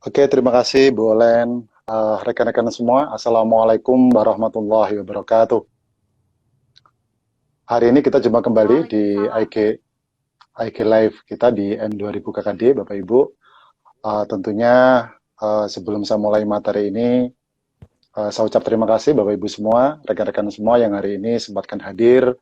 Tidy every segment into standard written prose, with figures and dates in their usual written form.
Oke, terima kasih Bu Olen. Rekan-rekan semua, Assalamualaikum warahmatullahi wabarakatuh. Hari ini kita jumpa kembali di Waalaikumsalam. IG Live kita di N2000 KKD, Bapak Ibu. Tentunya sebelum saya mulai materi ini, saya ucap terima kasih Bapak Ibu semua, rekan-rekan semua yang hari ini sempatkan hadir.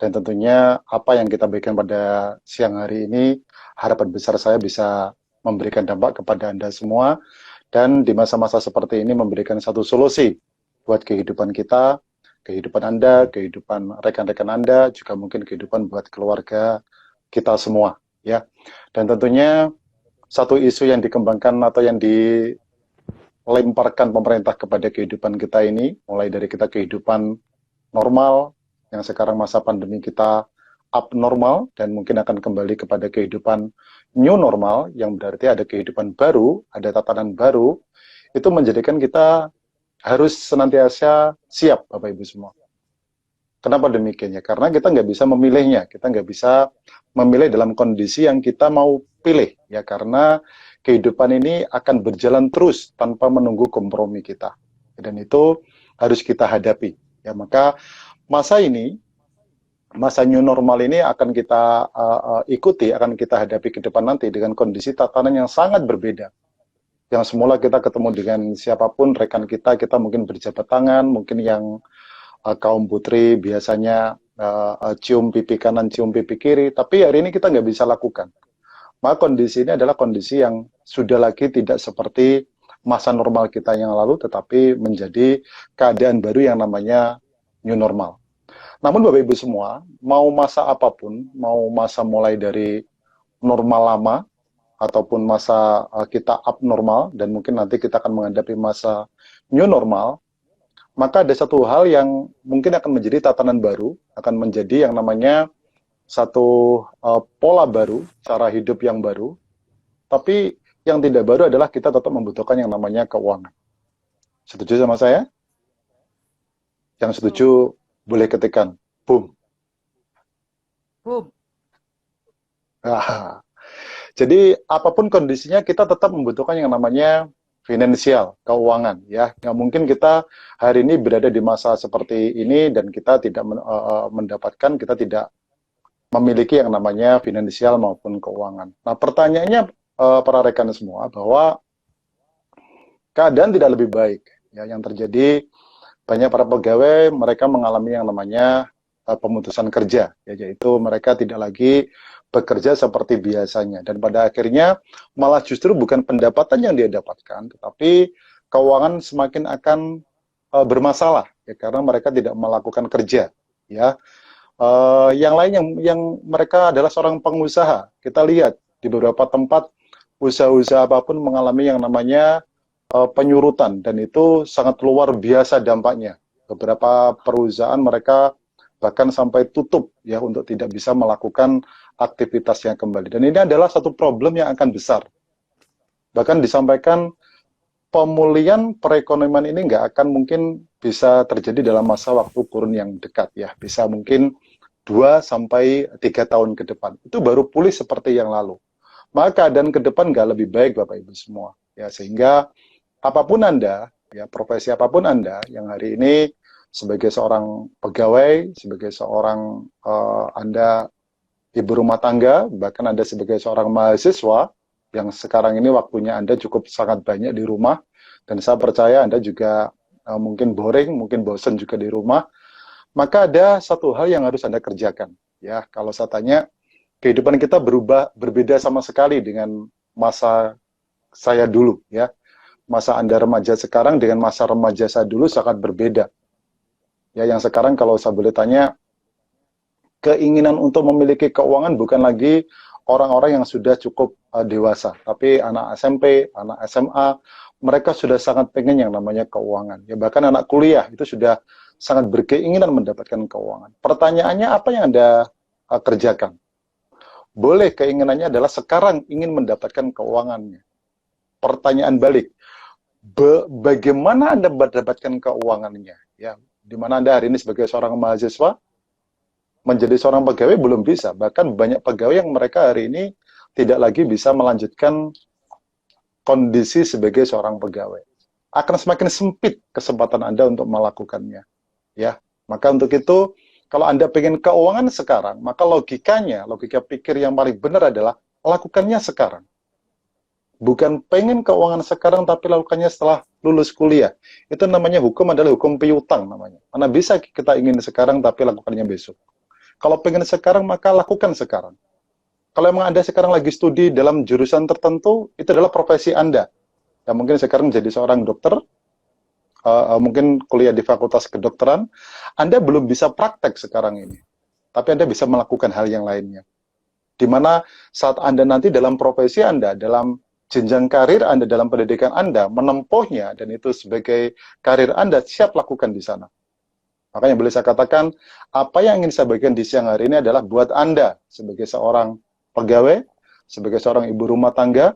Dan tentunya apa yang kita berikan pada siang hari ini, harapan besar saya bisa memberikan dampak kepada Anda semua. Dan di masa-masa seperti ini memberikan satu solusi buat kehidupan kita, kehidupan Anda, kehidupan rekan-rekan Anda, juga mungkin kehidupan buat keluarga kita semua. Ya. Dan tentunya satu isu yang dikembangkan atau yang dilemparkan pemerintah kepada kehidupan kita ini, mulai dari kita kehidupan normal, yang sekarang masa pandemi kita abnormal, dan mungkin akan kembali kepada kehidupan new normal, yang berarti ada kehidupan baru, ada tatanan baru, itu menjadikan kita harus senantiasa siap, Bapak Ibu semua. Kenapa demikian ya? Karena kita nggak bisa memilihnya, kita nggak bisa memilih dalam kondisi yang kita mau pilih, ya karena kehidupan ini akan berjalan terus tanpa menunggu kompromi kita, dan itu harus kita hadapi. Ya maka masa ini, masa new normal ini akan kita ikuti, akan kita hadapi ke depan nanti dengan kondisi tatanan yang sangat berbeda. Yang semula kita ketemu dengan siapapun, rekan kita mungkin berjabat tangan, mungkin yang kaum putri biasanya cium pipi kanan, cium pipi kiri, tapi hari ini kita nggak bisa lakukan. Maka kondisi ini adalah kondisi yang sudah lagi tidak seperti masa normal kita yang lalu, tetapi menjadi keadaan baru yang namanya new normal. Namun Bapak Ibu semua, mau masa apapun, mau masa mulai dari normal lama, ataupun masa kita abnormal, dan mungkin nanti kita akan menghadapi masa new normal, maka ada satu hal yang mungkin akan menjadi tatanan baru, akan menjadi yang namanya satu pola baru, cara hidup yang baru, tapi yang tidak baru adalah kita tetap membutuhkan yang namanya keuangan. Setuju sama saya? Yang setuju Betul. boleh ketikkan, boom. Boom. Jadi apapun kondisinya kita tetap membutuhkan yang namanya finansial, keuangan, ya. Nggak mungkin kita hari ini berada di masa seperti ini dan kita tidak mendapatkan, kita tidak memiliki yang namanya finansial maupun keuangan. Nah, pertanyaannya para rekan semua bahwa keadaan tidak lebih baik. Ya, yang terjadi banyak para pegawai mereka mengalami yang namanya pemutusan kerja, ya, yaitu mereka tidak lagi bekerja seperti biasanya, dan pada akhirnya malah justru bukan pendapatan yang dia dapatkan, tetapi keuangan semakin akan bermasalah, ya, karena mereka tidak melakukan kerja, ya. Yang lain yang mereka adalah seorang pengusaha. Kita lihat di beberapa tempat usaha-usaha apapun mengalami yang namanya penyurutan, dan itu sangat luar biasa dampaknya. Beberapa perusahaan mereka bahkan sampai tutup, ya, untuk tidak bisa melakukan aktivitasnya kembali. Dan ini adalah satu problem yang akan besar. Bahkan disampaikan pemulihan perekonomian ini nggak akan mungkin bisa terjadi dalam masa waktu kurun yang dekat, ya. Bisa mungkin 2 sampai 3 tahun ke depan. Itu baru pulih seperti yang lalu. Maka keadaan ke depan nggak lebih baik, Bapak Ibu semua. Ya, sehingga apapun Anda, ya, profesi apapun Anda yang hari ini sebagai seorang pegawai, sebagai seorang Anda ibu rumah tangga, bahkan Anda sebagai seorang mahasiswa yang sekarang ini waktunya Anda cukup sangat banyak di rumah, dan saya percaya Anda juga mungkin boring, mungkin bosan juga di rumah, maka ada satu hal yang harus Anda kerjakan. Ya, kalau saya tanya, kehidupan kita berubah, berbeda sama sekali dengan masa saya dulu, ya. Masa Anda remaja sekarang dengan masa remaja saya dulu sangat berbeda. Ya, yang sekarang kalau saya boleh tanya, keinginan untuk memiliki keuangan bukan lagi orang-orang yang sudah cukup dewasa, tapi anak SMP, anak SMA, mereka sudah sangat pengen yang namanya keuangan. Ya, bahkan anak kuliah itu sudah sangat berkeinginan mendapatkan keuangan. Pertanyaannya, apa yang Anda kerjakan? Boleh keinginannya adalah sekarang ingin mendapatkan keuangannya. Pertanyaan balik, bagaimana Anda mendapatkan keuangannya? Ya, di mana Anda hari ini sebagai seorang mahasiswa, menjadi seorang pegawai belum bisa. Bahkan banyak pegawai yang mereka hari ini tidak lagi bisa melanjutkan kondisi sebagai seorang pegawai. Akan semakin sempit kesempatan Anda untuk melakukannya. Ya, maka untuk itu, kalau Anda pengen keuangan sekarang, maka logika pikir yang paling benar adalah lakukannya sekarang. Bukan pengen keuangan sekarang, tapi lakukannya setelah lulus kuliah. Itu namanya hukum adalah hukum piutang namanya. Mana bisa kita ingin sekarang, tapi lakukannya besok. Kalau pengen sekarang, maka lakukan sekarang. Kalau memang Anda sekarang lagi studi dalam jurusan tertentu, itu adalah profesi Anda. Ya, mungkin sekarang jadi seorang dokter, mungkin kuliah di fakultas kedokteran, Anda belum bisa praktek sekarang ini. Tapi Anda bisa melakukan hal yang lainnya. Di mana saat Anda nanti dalam profesi Anda, dalam jenjang karir Anda, dalam pendidikan Anda, menempuhnya, dan itu sebagai karir Anda, siap lakukan di sana. Makanya boleh saya katakan, apa yang ingin saya bagikan di siang hari ini adalah buat Anda, sebagai seorang pegawai, sebagai seorang ibu rumah tangga,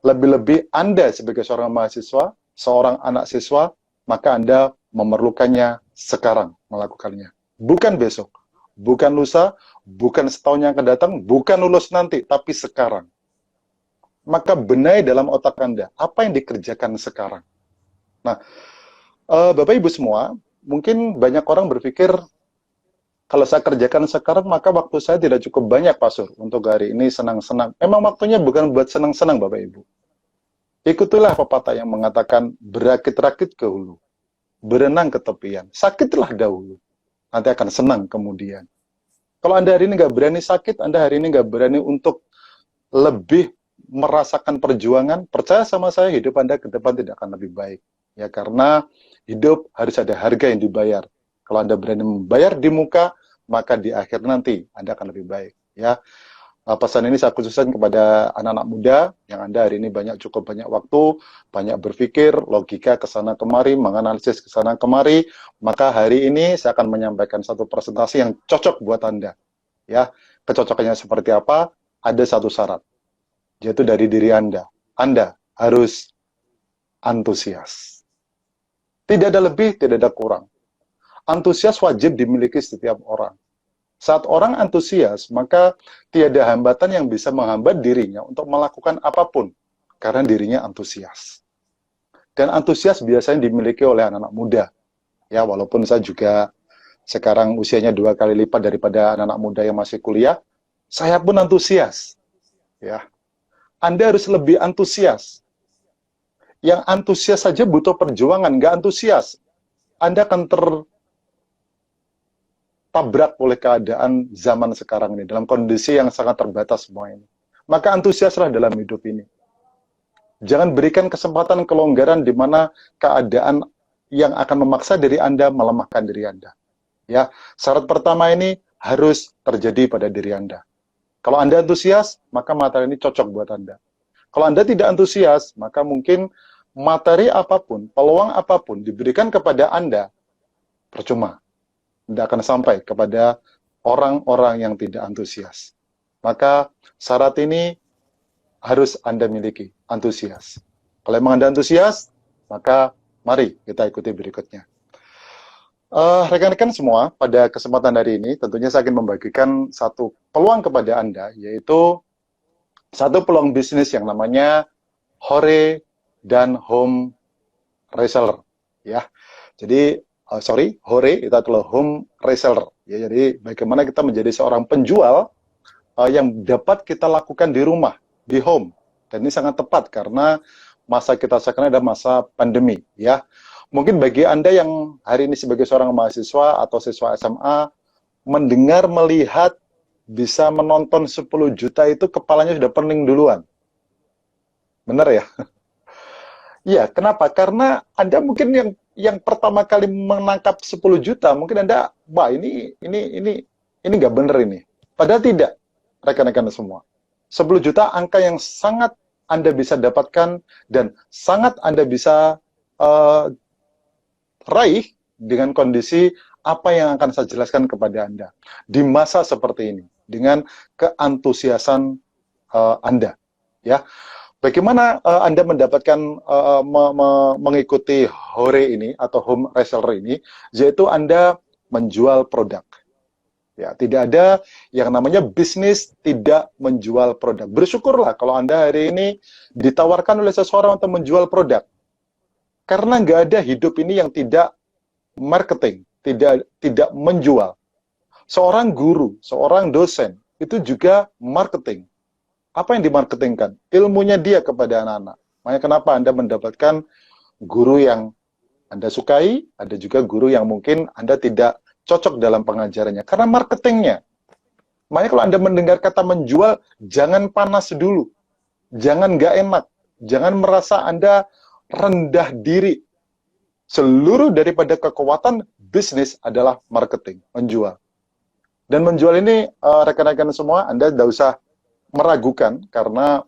lebih-lebih Anda sebagai seorang mahasiswa, seorang anak siswa, maka Anda memerlukannya sekarang melakukannya. Bukan besok, bukan lusa, bukan setahun yang akan datang, bukan lulus nanti, tapi sekarang. Maka benahi dalam otak Anda, apa yang dikerjakan sekarang. Nah, Bapak Ibu semua, mungkin banyak orang berpikir, kalau saya kerjakan sekarang, maka waktu saya tidak cukup banyak, Pak Sur, untuk hari ini senang-senang. Memang waktunya bukan buat senang-senang, Bapak Ibu. Ikutilah pepatah yang mengatakan, berakit-rakit ke hulu, berenang ke tepian, sakitlah dahulu, nanti akan senang kemudian. Kalau Anda hari ini nggak berani sakit, Anda hari ini nggak berani untuk lebih merasakan perjuangan, percaya sama saya, hidup Anda ke depan tidak akan lebih baik. Ya, karena hidup harus ada harga yang dibayar. Kalau Anda berani membayar di muka, maka di akhir nanti Anda akan lebih baik. Ya, pesan ini saya khususkan kepada anak-anak muda yang Anda hari ini cukup banyak waktu, banyak berpikir, logika ke sana kemari, menganalisis ke sana kemari, maka hari ini saya akan menyampaikan satu presentasi yang cocok buat Anda. Ya, kecocokannya seperti apa? Ada satu syarat, yaitu dari diri Anda. Anda harus antusias. Tidak ada lebih, tidak ada kurang. Antusias wajib dimiliki setiap orang. Saat orang antusias, maka tiada hambatan yang bisa menghambat dirinya untuk melakukan apapun, karena dirinya antusias. Dan antusias biasanya dimiliki oleh anak-anak muda. Ya, walaupun saya juga sekarang usianya 2 kali lipat daripada anak-anak muda yang masih kuliah, saya pun antusias. Ya, Anda harus lebih antusias. Yang antusias saja butuh perjuangan, nggak antusias, Anda akan tertabrak oleh keadaan zaman sekarang ini, dalam kondisi yang sangat terbatas semua ini. Maka antusiaslah dalam hidup ini. Jangan berikan kesempatan kelonggaran di mana keadaan yang akan memaksa diri Anda melemahkan diri Anda. Ya, syarat pertama ini harus terjadi pada diri Anda. Kalau Anda antusias, maka materi ini cocok buat Anda. Kalau Anda tidak antusias, maka mungkin materi apapun, peluang apapun diberikan kepada Anda, percuma. Tidak akan sampai kepada orang-orang yang tidak antusias. Maka syarat ini harus Anda miliki, antusias. Kalau memang Anda antusias, maka mari kita ikuti berikutnya. Rekan-rekan semua, pada kesempatan hari ini, tentunya saya akan membagikan satu peluang kepada Anda, yaitu satu peluang bisnis yang namanya Hore dan Home Reseller. Ya, jadi Hore itu adalah home reseller. Ya, jadi bagaimana kita menjadi seorang penjual yang dapat kita lakukan di rumah, di home. Dan ini sangat tepat karena masa kita sekarang adalah masa pandemi. Ya, mungkin bagi Anda yang hari ini sebagai seorang mahasiswa atau siswa SMA, mendengar, melihat, bisa menonton 10 juta itu kepalanya sudah pening duluan. Benar ya? Iya, kenapa? Karena Anda mungkin yang pertama kali menangkap 10 juta, mungkin Anda, wah ini nggak bener ini. Padahal tidak, rekan-rekan semua. 10 juta angka yang sangat Anda bisa dapatkan dan sangat Anda bisa raih dengan kondisi apa yang akan saya jelaskan kepada Anda di masa seperti ini dengan keantusiasan Anda. Ya. Bagaimana Anda mendapatkan mengikuti Hore ini atau home reseller ini, yaitu Anda menjual produk. Ya, tidak ada yang namanya bisnis tidak menjual produk. Bersyukurlah kalau Anda hari ini ditawarkan oleh seseorang untuk menjual produk. Karena nggak ada hidup ini yang tidak marketing, tidak menjual. Seorang guru, seorang dosen, itu juga marketing. Apa yang dimarketingkan? Ilmunya dia kepada anak-anak. Makanya kenapa Anda mendapatkan guru yang Anda sukai, ada juga guru yang mungkin Anda tidak cocok dalam pengajarannya. Karena marketingnya. Makanya kalau Anda mendengar kata menjual, jangan panas dulu. Jangan nggak enak. Jangan merasa Anda rendah diri. Seluruh daripada kekuatan bisnis adalah marketing, menjual. Dan menjual ini, rekan-rekan semua, Anda tidak usah meragukan, karena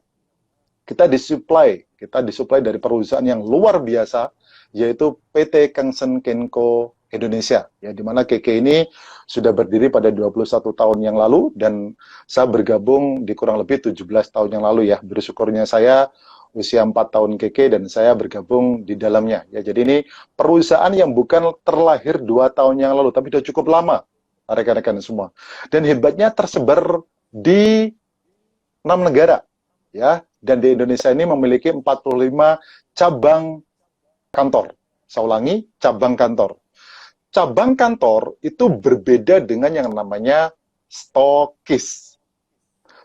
kita disuplai dari perusahaan yang luar biasa, yaitu PT Kangsen Kenko Indonesia, ya, di mana KK ini sudah berdiri pada 21 tahun yang lalu, dan saya bergabung di kurang lebih 17 tahun yang lalu, ya. Bersyukurnya saya usia 4 tahun KK, dan saya bergabung di dalamnya, ya. Jadi ini perusahaan yang bukan terlahir 2 tahun yang lalu, tapi sudah cukup lama, rekan-rekan semua. Dan hebatnya tersebar di 6 negara, ya. Dan di Indonesia ini memiliki 45 cabang kantor. Saya ulangi, cabang kantor. Cabang kantor itu berbeda dengan yang namanya stokis.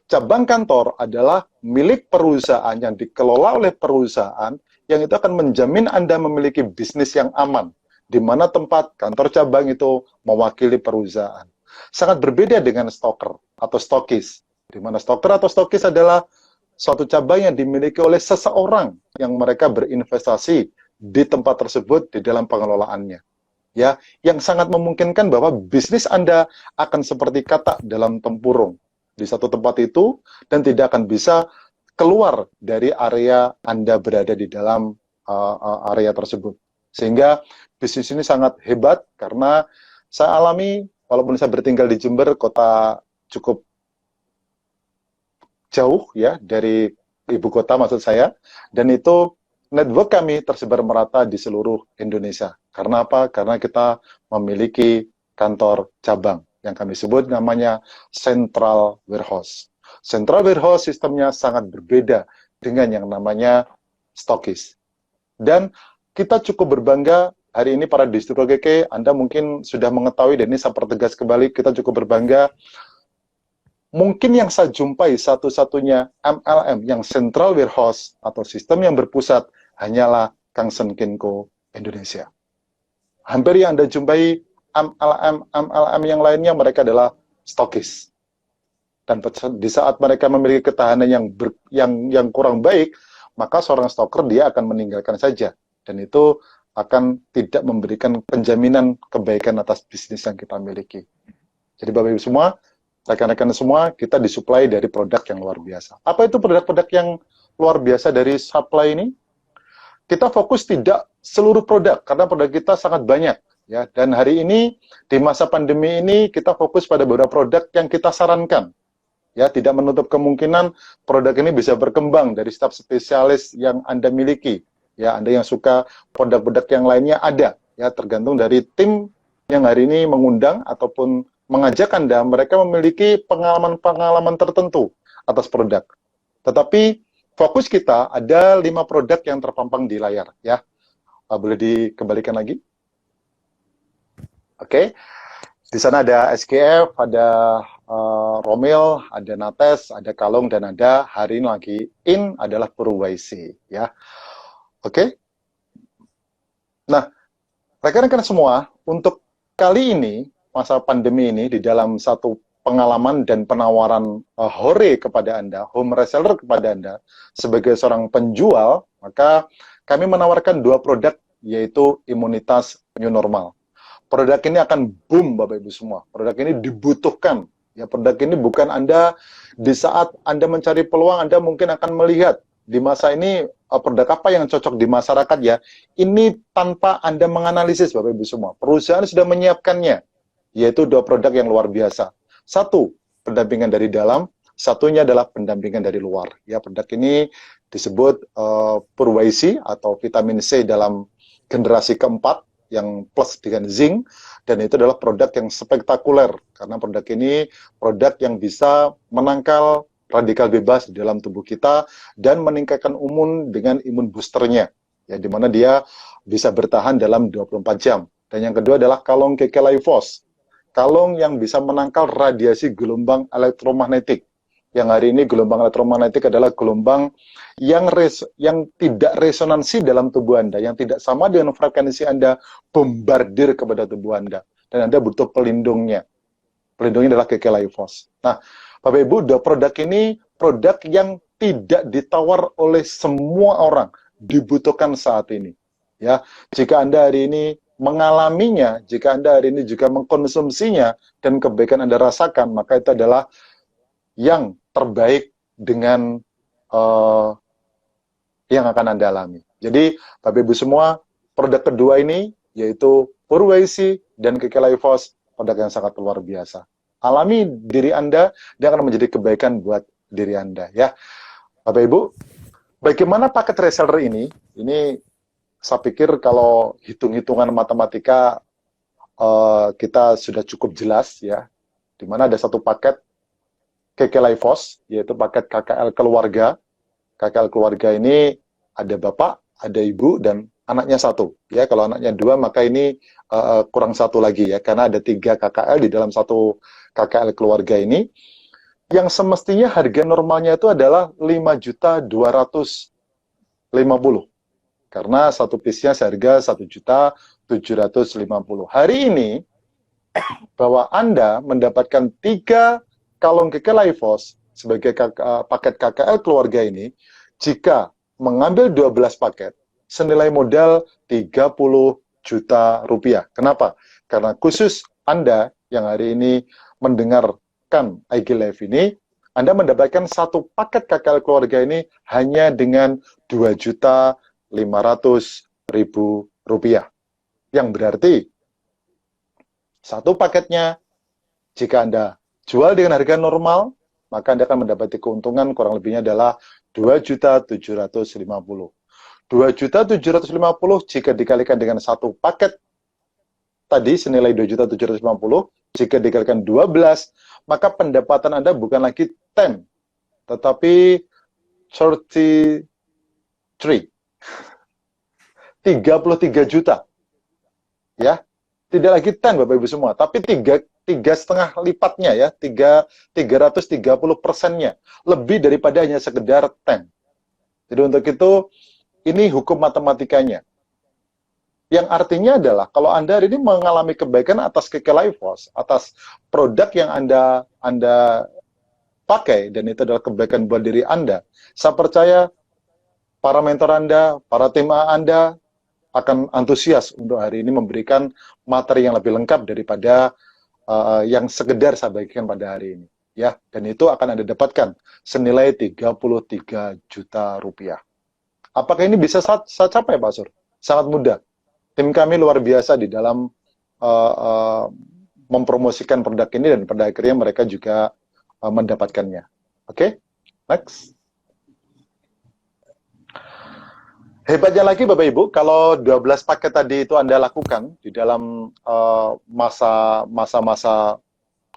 Cabang kantor adalah milik perusahaan yang dikelola oleh perusahaan yang itu akan menjamin Anda memiliki bisnis yang aman, di mana tempat kantor cabang itu mewakili perusahaan. Sangat berbeda dengan stoker atau stokis, di mana stoker atau stokis adalah suatu cabang yang dimiliki oleh seseorang yang mereka berinvestasi di tempat tersebut di dalam pengelolaannya. Ya, yang sangat memungkinkan bahwa bisnis Anda akan seperti katak dalam tempurung di satu tempat itu, dan tidak akan bisa keluar dari area Anda berada di dalam area tersebut. Sehingga bisnis ini sangat hebat, karena saya alami, walaupun saya bertinggal di Jember, kota cukup jauh, ya, dari ibu kota maksud saya, dan itu network kami tersebar merata di seluruh Indonesia. Karena apa? Karena kita memiliki kantor cabang yang kami sebut namanya Central Warehouse. Central Warehouse sistemnya sangat berbeda dengan yang namanya stokis. Dan kita cukup berbangga hari ini para distributor GK, Anda mungkin sudah mengetahui, dan ini saya pertegas kembali, kita cukup berbangga. Mungkin yang saya jumpai satu-satunya MLM yang Central Warehouse atau sistem yang berpusat hanyalah Kangsen Kenko Indonesia. Hampir yang Anda jumpai MLM yang lainnya, mereka adalah stokis. Dan di saat mereka memiliki ketahanan yang kurang baik, maka seorang stoker dia akan meninggalkan saja. Dan itu akan tidak memberikan penjaminan kebaikan atas bisnis yang kita miliki. Jadi Bapak Ibu semua, rekan-rekan semua, kita disuplai dari produk yang luar biasa. Apa itu produk-produk yang luar biasa dari supply ini? Kita fokus tidak seluruh produk, karena produk kita sangat banyak, ya. Dan hari ini, di masa pandemi ini, kita fokus pada beberapa produk yang kita sarankan. Ya, tidak menutup kemungkinan produk ini bisa berkembang dari staf spesialis yang Anda miliki. Ya, Anda yang suka produk-produk yang lainnya ada, ya, tergantung dari tim yang hari ini mengundang ataupun mengajak Anda, mereka memiliki pengalaman-pengalaman tertentu atas produk. Tetapi fokus kita ada 5 produk yang terpampang di layar, ya. Boleh dikembalikan lagi? Oke. Di sana ada SKF, ada Romil, ada Nates, ada Kalung, dan ada hari ini lagi in adalah Purwaisi, ya. Oke. Nah, rekan-rekan semua, untuk kali ini masa pandemi ini, di dalam satu pengalaman dan penawaran hore kepada Anda, home reseller kepada Anda, sebagai seorang penjual, maka kami menawarkan 2 produk, yaitu imunitas new normal. Produk ini akan boom, Bapak Ibu semua. Produk ini dibutuhkan. Ya, produk ini bukan Anda, di saat Anda mencari peluang, Anda mungkin akan melihat, di masa ini, produk apa yang cocok di masyarakat, ya. Ini tanpa Anda menganalisis, Bapak Ibu semua. Perusahaan sudah menyiapkannya, yaitu 2 produk yang luar biasa. 1, pendampingan dari dalam, satunya adalah pendampingan dari luar. Ya, produk ini disebut Purwaisi atau vitamin C dalam generasi keempat, yang plus dengan zinc, dan itu adalah produk yang spektakuler karena produk ini produk yang bisa menangkal radikal bebas di dalam tubuh kita dan meningkatkan imun dengan imun boosternya, ya, di mana dia bisa bertahan dalam 24 jam. Dan yang kedua adalah kalong kekelaiphos, kalong yang bisa menangkal radiasi gelombang elektromagnetik. Yang hari ini gelombang elektromagnetik adalah gelombang yang tidak resonansi dalam tubuh Anda, yang tidak sama dengan frekuensi Anda bombardir kepada tubuh Anda. Dan Anda butuh pelindungnya. Pelindungnya adalah kekelaiphos. Nah, Bapak Ibu, produk ini produk yang tidak ditawar oleh semua orang, dibutuhkan saat ini. Ya, jika Anda hari ini mengalaminya, jika Anda hari ini juga mengkonsumsinya dan kebaikan Anda rasakan, maka itu adalah yang terbaik dengan yang akan Anda alami. Jadi, Bapak Ibu semua, produk kedua ini yaitu Purwaisi dan kekelaiphos, produk yang sangat luar biasa. Alami diri Anda, dia akan menjadi kebaikan buat diri Anda, ya. Bapak Ibu, bagaimana paket reseller ini? Ini saya pikir kalau hitung-hitungan matematika kita sudah cukup jelas, ya. Di mana ada satu paket kekelaiphos, yaitu paket KKL keluarga. KKL keluarga ini ada bapak, ada ibu, dan anaknya satu. Ya, kalau anaknya dua, maka ini kurang satu lagi, ya, karena ada 3 KKL di dalam satu KKL keluarga ini. Yang semestinya harga normalnya itu adalah 5.250.000. Karena satu piece-nya seharga 1.750.000. Hari ini, bahwa Anda mendapatkan 3 kalung kekelaiphos sebagai paket KKL keluarga ini, jika mengambil 12 paket, senilai modal 30 juta rupiah. Kenapa? Karena khusus Anda yang hari ini mendengarkan IG Live ini, Anda mendapatkan satu paket KKL keluarga ini hanya dengan 2.500.000 rupiah. Yang berarti satu paketnya, jika Anda jual dengan harga normal, maka Anda akan mendapati keuntungan kurang lebihnya adalah 2.750.000. 2.750.000 jika dikalikan dengan satu paket tadi senilai 2.750.000, jika dikalikan 12, maka pendapatan Anda bukan lagi 10, tetapi 33. 33 juta. Ya. Tidak lagi 10 Bapak Ibu semua, tapi 3,5 lipatnya, ya, 330%-nya, lebih daripada hanya sekedar 10. Jadi untuk itu, ini hukum matematikanya. Yang artinya adalah, kalau Anda hari ini mengalami kebaikan atas kekelaiphos, atas produk yang Anda pakai, dan itu adalah kebaikan buat diri Anda, saya percaya para mentor Anda, para tim Anda, akan antusias untuk hari ini memberikan materi yang lebih lengkap daripada yang sekedar saya bagikan pada hari ini, ya. Dan itu akan Anda dapatkan senilai 33 juta rupiah. Apakah ini bisa saya capai, Pak Sur? Sangat mudah. Tim kami luar biasa di dalam mempromosikan produk ini, dan pada akhirnya mereka juga mendapatkannya. Oke, next. Hebatnya lagi Bapak Ibu, kalau 12 paket tadi itu Anda lakukan di dalam masa-masa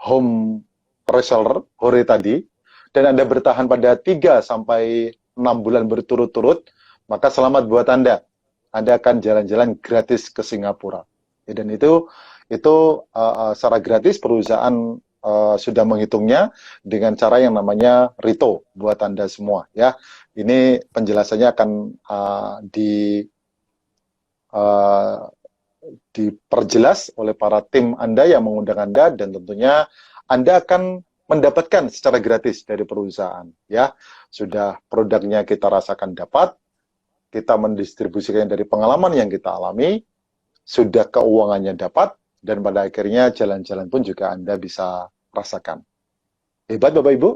home reseller hore tadi, dan Anda bertahan pada 3 sampai 6 bulan berturut-turut, maka selamat buat Anda. Anda akan jalan-jalan gratis ke Singapura. Ya, dan itu secara gratis perusahaan sudah menghitungnya dengan cara yang namanya Rito buat Anda semua, ya. Ini penjelasannya akan diperjelas oleh para tim Anda yang mengundang Anda, dan tentunya Anda akan mendapatkan secara gratis dari perusahaan, ya. Sudah produknya kita rasakan dapat, kita mendistribusikannya dari pengalaman yang kita alami, sudah keuangannya dapat, dan pada akhirnya jalan-jalan pun juga Anda bisa rasakan. Hebat Bapak Ibu?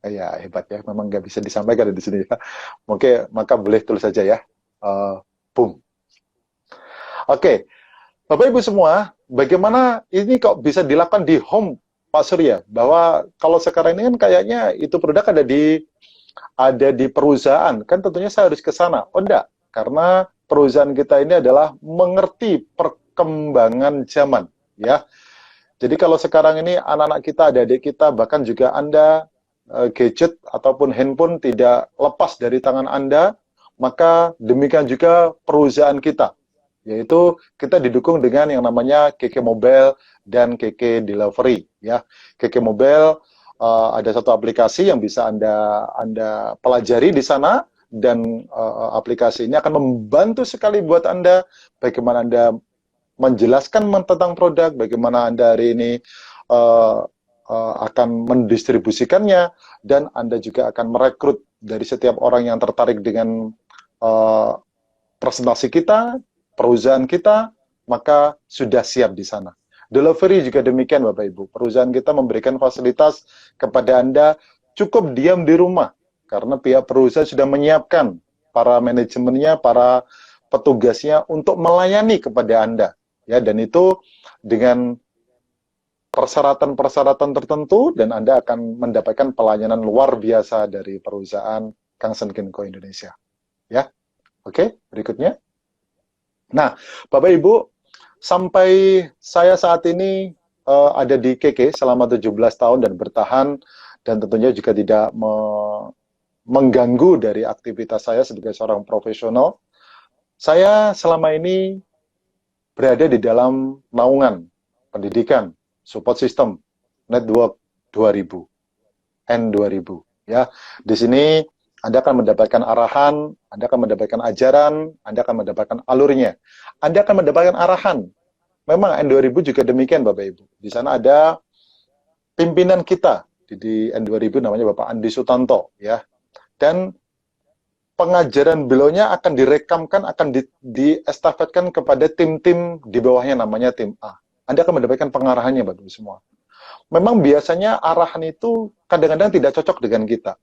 Ya, hebat ya, memang nggak bisa disampaikan di sini ya. Oke, maka boleh tulis saja ya. Boom. Oke, Bapak Ibu semua, bagaimana ini kok bisa dilakukan di home, Pak Surya? Bahwa kalau sekarang ini kan kayaknya itu produk ada di perusahaan, kan tentunya saya harus ke sana. Oh enggak, karena perusahaan kita ini adalah mengerti perkembangan zaman, ya. Jadi kalau sekarang ini anak-anak kita, adik-adik kita, bahkan juga Anda, gadget ataupun handphone tidak lepas dari tangan Anda, maka demikian juga perusahaan kita, yaitu kita didukung dengan yang namanya KK Mobile dan KK Delivery, ya. KK Mobile ada satu aplikasi yang bisa Anda pelajari di sana, dan aplikasi ini akan membantu sekali buat Anda bagaimana Anda menjelaskan tentang produk, bagaimana Anda hari ini akan mendistribusikannya, dan Anda juga akan merekrut dari setiap orang yang tertarik dengan presentasi kita, perusahaan kita, maka sudah siap di sana. Delivery juga demikian, Bapak Ibu. Perusahaan kita memberikan fasilitas kepada Anda cukup diam di rumah, karena pihak perusahaan sudah menyiapkan para manajemennya, para petugasnya untuk melayani kepada Anda. Ya, dan itu dengan persyaratan-persyaratan tertentu, dan Anda akan mendapatkan pelayanan luar biasa dari perusahaan Kangsen Kinko Indonesia. Ya, oke, berikutnya. Nah, Bapak Ibu, sampai saya saat ini ada di KK selama 17 tahun dan bertahan, dan tentunya juga tidak mengganggu dari aktivitas saya sebagai seorang profesional. Saya selama ini berada di dalam naungan pendidikan, support system, Network 2000, N2000. Ya, di sini Anda akan mendapatkan arahan, Anda akan mendapatkan ajaran, Anda akan mendapatkan alurnya. Anda akan mendapatkan arahan. Memang N2000 juga demikian, Bapak Ibu. Di sana ada pimpinan kita di N2000, namanya Bapak Andi Sutanto, ya. Dan pengajaran beliaunya akan direkamkan, akan diestafetkan kepada tim-tim di bawahnya, namanya tim A. Anda akan mendapatkan pengarahannya, Bapak Ibu semua. Memang biasanya arahan itu kadang-kadang tidak cocok dengan kita.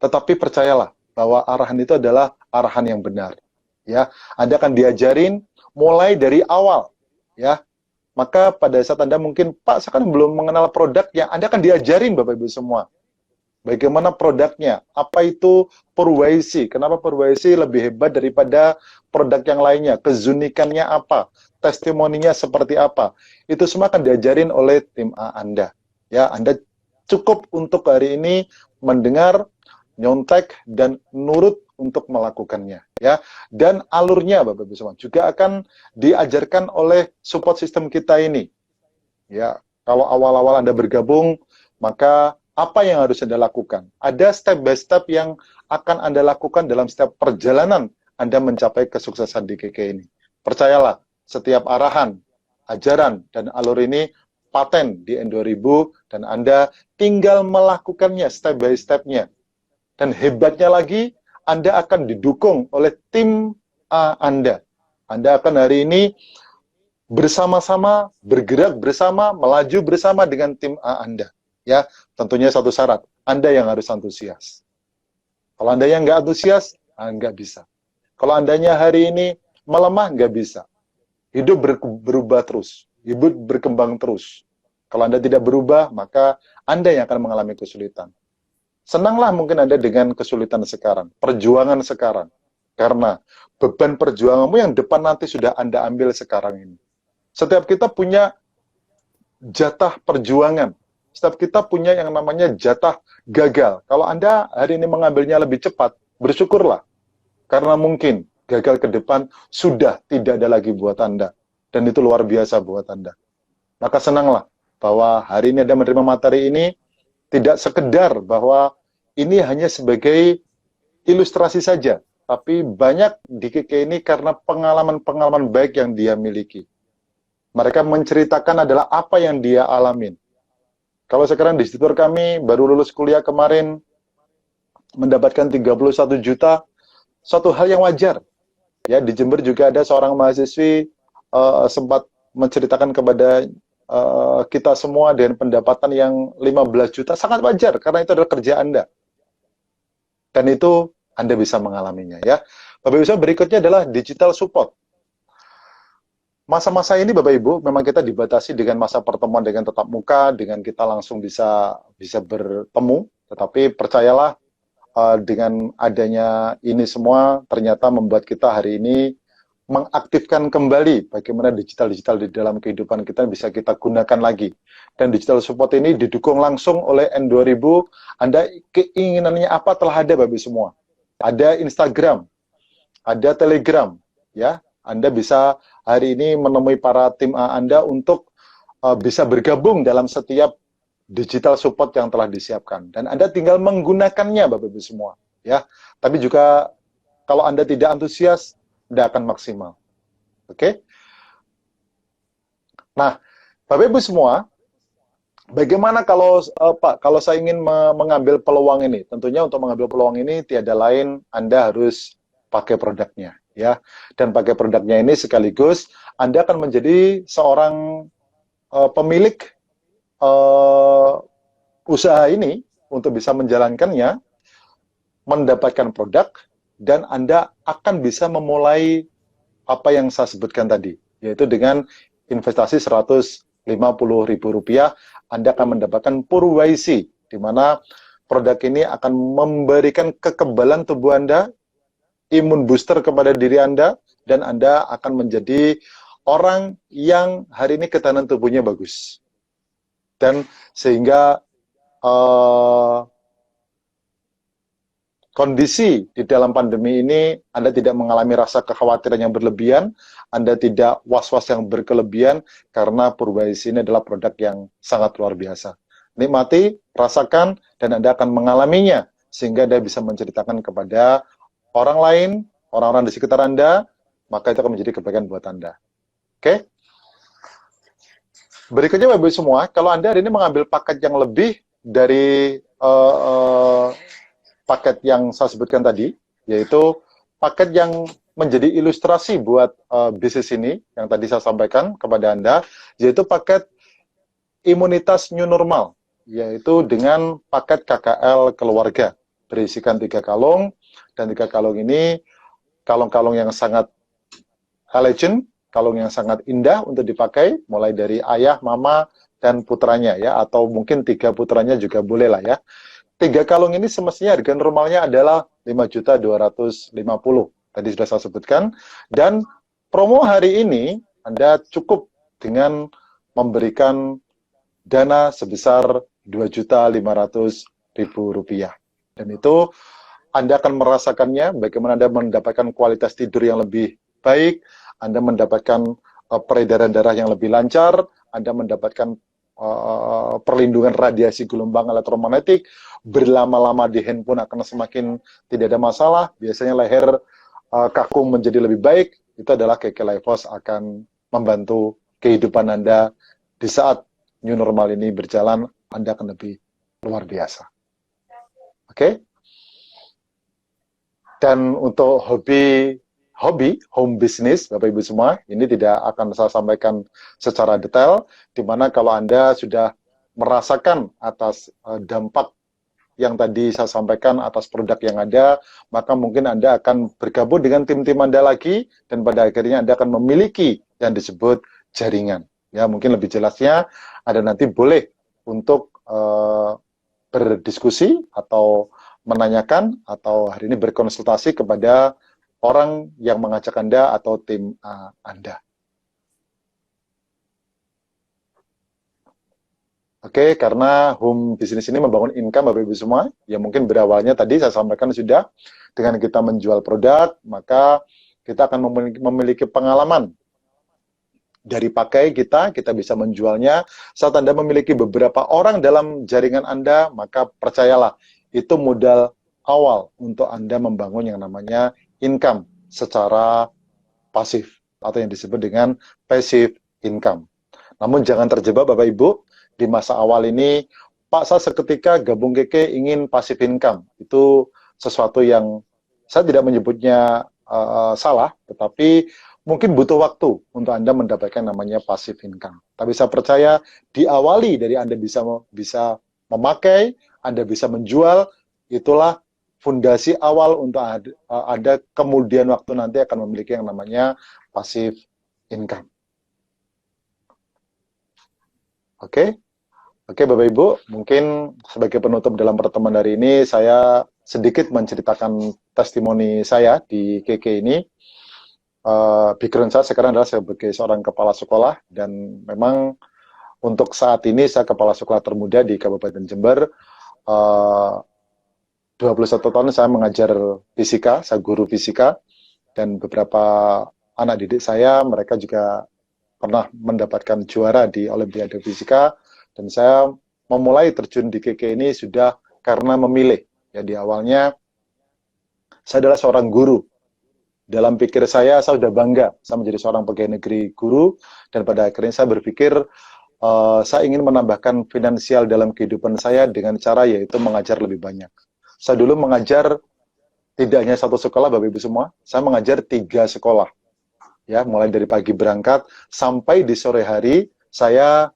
Tetapi percayalah bahwa arahan itu adalah arahan yang benar. Ya, Anda akan diajarin mulai dari awal, ya. Maka pada saat Anda mungkin, Pak, saya kan belum mengenal produknya, Anda akan diajarin, Bapak Ibu semua. Bagaimana produknya, apa itu Purwaisi, kenapa Purwaisi lebih hebat daripada produk yang lainnya, kezunikannya apa, testimoninya seperti apa. Itu semua akan diajarin oleh tim A Anda. Ya, Anda cukup untuk hari ini mendengar, nyontek, dan nurut untuk melakukannya. Ya, dan alurnya, Bapak Ibu semua, juga akan diajarkan oleh support system kita ini. Ya, kalau awal-awal Anda bergabung, maka apa yang harus Anda lakukan? Ada step by step yang akan Anda lakukan dalam setiap perjalanan Anda mencapai kesuksesan di KK ini. Percayalah, setiap arahan, ajaran, dan alur ini paten di N2000, dan Anda tinggal melakukannya step by step-nya. Dan hebatnya lagi, Anda akan didukung oleh tim A Anda. Anda akan hari ini bersama-sama, bergerak bersama, melaju bersama dengan tim A Anda. Ya, tentunya satu syarat, Anda yang harus antusias. Kalau Anda yang nggak antusias, nggak bisa. Kalau Andanya hari ini melemah, nggak bisa. Hidup berubah terus, hidup berkembang terus. Kalau Anda tidak berubah, maka Anda yang akan mengalami kesulitan. Senanglah mungkin Anda dengan kesulitan sekarang, perjuangan sekarang. Karena beban perjuanganmu yang depan nanti sudah Anda ambil sekarang ini. Setiap kita punya jatah perjuangan. Setiap kita punya yang namanya jatah gagal. Kalau Anda hari ini mengambilnya lebih cepat, bersyukurlah. Karena mungkin gagal ke depan sudah tidak ada lagi buat Anda. Dan itu luar biasa buat Anda. Maka senanglah bahwa hari ini Anda menerima materi ini, tidak sekedar bahwa ini hanya sebagai ilustrasi saja. Tapi banyak di KK ini karena pengalaman-pengalaman baik yang dia miliki. Mereka menceritakan adalah apa yang dia alamin. Kalau sekarang distributor kami baru lulus kuliah kemarin mendapatkan 31 juta, suatu hal yang wajar. Ya, di Jember juga ada seorang mahasiswi sempat menceritakan kepada kita semua dengan pendapatan yang 15 juta, sangat wajar karena itu adalah kerja Anda. Dan itu Anda bisa mengalaminya, ya. Bapak Ibu, berikutnya adalah digital support. Masa-masa ini Bapak Ibu, memang kita dibatasi dengan masa pertemuan dengan tatap muka, dengan kita langsung bisa bertemu, tetapi percayalah, dengan adanya ini semua ternyata membuat kita hari ini mengaktifkan kembali bagaimana digital-digital di dalam kehidupan kita bisa kita gunakan lagi. Dan digital support ini didukung langsung oleh N2000. Anda keinginannya apa telah ada Bapak semua. Ada Instagram, ada Telegram, ya. Anda bisa hari ini menemui para tim Anda untuk bisa bergabung dalam setiap digital support yang telah disiapkan. Dan Anda tinggal menggunakannya Bapak Ibu semua, ya. Tapi juga kalau Anda tidak antusias, tidak akan maksimal. Oke? Nah, Bapak Ibu semua, bagaimana kalau Pak, kalau saya ingin mengambil peluang ini? Tentunya untuk mengambil peluang ini tiada lain Anda harus pakai produknya, ya. Dan pakai produknya ini sekaligus Anda akan menjadi seorang pemilik usaha ini untuk bisa menjalankannya, mendapatkan produk, dan Anda akan bisa memulai apa yang saya sebutkan tadi, yaitu dengan investasi Rp150.000, Anda akan mendapatkan Purwaisi, di mana produk ini akan memberikan kekebalan tubuh Anda, imun booster kepada diri Anda, dan Anda akan menjadi orang yang hari ini ketahanan tubuhnya bagus. Dan sehingga kondisi di dalam pandemi ini, Anda tidak mengalami rasa kekhawatiran yang berlebihan, Anda tidak was-was yang berkelebihan, karena Purwaisi ini adalah produk yang sangat luar biasa. Nikmati, rasakan, dan Anda akan mengalaminya, sehingga Anda bisa menceritakan kepada orang lain, orang-orang di sekitar Anda, maka itu akan menjadi kebaikan buat Anda. Oke? Berikutnya Bapak Ibu semua, kalau Anda hari ini mengambil paket yang lebih dari paket yang saya sebutkan tadi, yaitu paket yang menjadi ilustrasi buat bisnis ini, yang tadi saya sampaikan kepada Anda, yaitu paket imunitas new normal, yaitu dengan paket KKL keluarga, berisikan 3 kalung, dan 3 kalung ini, kalung-kalung yang sangat elegant, kalung yang sangat indah untuk dipakai, mulai dari ayah, mama, dan putranya, ya, atau mungkin 3 putranya juga boleh lah, ya. 3 kalung ini semestinya harga normalnya adalah 5.250.000. Tadi sudah saya sebutkan. Dan promo hari ini Anda cukup dengan memberikan dana sebesar Rp2.500.000. Dan itu Anda akan merasakannya bagaimana Anda mendapatkan kualitas tidur yang lebih baik, Anda mendapatkan peredaran darah yang lebih lancar, Anda mendapatkan perlindungan radiasi gelombang elektromagnetik, berlama-lama di handphone akan semakin tidak ada masalah, biasanya leher kaku menjadi lebih baik, itu adalah KK Lifehouse akan membantu kehidupan Anda di saat new normal ini berjalan, Anda akan lebih luar biasa. Oke? Dan untuk home business, Bapak Ibu semua, ini tidak akan saya sampaikan secara detail, di mana kalau Anda sudah merasakan atas dampak yang tadi saya sampaikan atas produk yang ada, maka mungkin Anda akan bergabung dengan tim-tim Anda lagi, dan pada akhirnya Anda akan memiliki yang disebut jaringan. Ya, mungkin lebih jelasnya, Anda nanti boleh untuk berdiskusi atau menanyakan atau hari ini berkonsultasi kepada orang yang mengajak Anda atau tim Anda. Oke, karena home business ini membangun income Bapak Ibu semua, ya mungkin berawalnya tadi saya sampaikan sudah, dengan kita menjual produk, maka kita akan memiliki pengalaman dari pakai kita bisa menjualnya. Saat Anda memiliki beberapa orang dalam jaringan Anda, maka percayalah, itu modal awal untuk Anda membangun yang namanya income secara pasif, atau yang disebut dengan passive income. Namun jangan terjebak Bapak Ibu, di masa awal ini, Pak, saya seketika gabung KK ingin passive income. Itu sesuatu yang saya tidak menyebutnya salah, tetapi mungkin butuh waktu untuk Anda mendapatkan namanya passive income. Tapi saya percaya diawali dari Anda bisa memakai, Anda bisa menjual, itulah fondasi awal untuk Anda kemudian waktu nanti akan memiliki yang namanya passive income. Oke, Bapak Ibu, mungkin sebagai penutup dalam pertemuan hari ini, saya sedikit menceritakan testimoni saya di KK ini. Background saya sekarang adalah sebagai seorang kepala sekolah, dan memang untuk saat ini saya kepala sekolah termuda di Kabupaten Jember. 21 tahun saya mengajar fisika, saya guru fisika, dan beberapa anak didik saya, mereka juga pernah mendapatkan juara di Olimpiade Fisika, dan saya memulai terjun di KK ini sudah karena memilih. Ya, di awalnya saya adalah seorang guru. Dalam pikir saya sudah bangga, saya menjadi seorang pegawai negeri guru, dan pada akhirnya saya berpikir saya ingin menambahkan finansial dalam kehidupan saya dengan cara yaitu mengajar lebih banyak. Saya dulu mengajar tidak hanya satu sekolah, Bapak Ibu semua, saya mengajar 3 sekolah. Ya, mulai dari pagi berangkat sampai di sore hari saya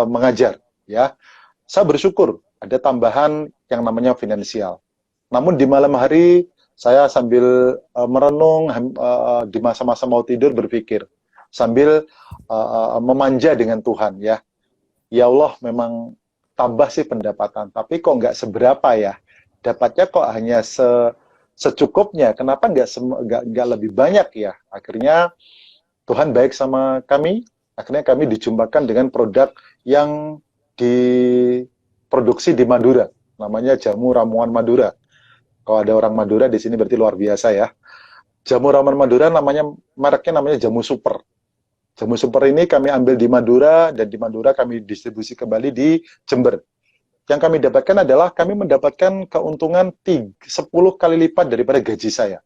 mengajar. Ya, saya bersyukur ada tambahan yang namanya finansial. Namun di malam hari saya sambil merenung di masa-masa mau tidur berpikir sambil memanja dengan Tuhan, ya. Ya Allah, memang tambah sih pendapatan, tapi kok nggak seberapa ya. Dapatnya kok hanya secukupnya. Kenapa nggak lebih banyak ya? Akhirnya Tuhan baik sama kami. Akhirnya kami dijumpakan dengan produk yang diproduksi di Madura, namanya jamu ramuan Madura. Kalau ada orang Madura di sini berarti luar biasa ya. Jamu ramuan Madura mereknya namanya jamu super. Jamu super ini kami ambil di Madura, dan di Madura kami distribusi kembali di Jember. Yang kami dapatkan adalah kami mendapatkan keuntungan 10 kali lipat daripada gaji saya.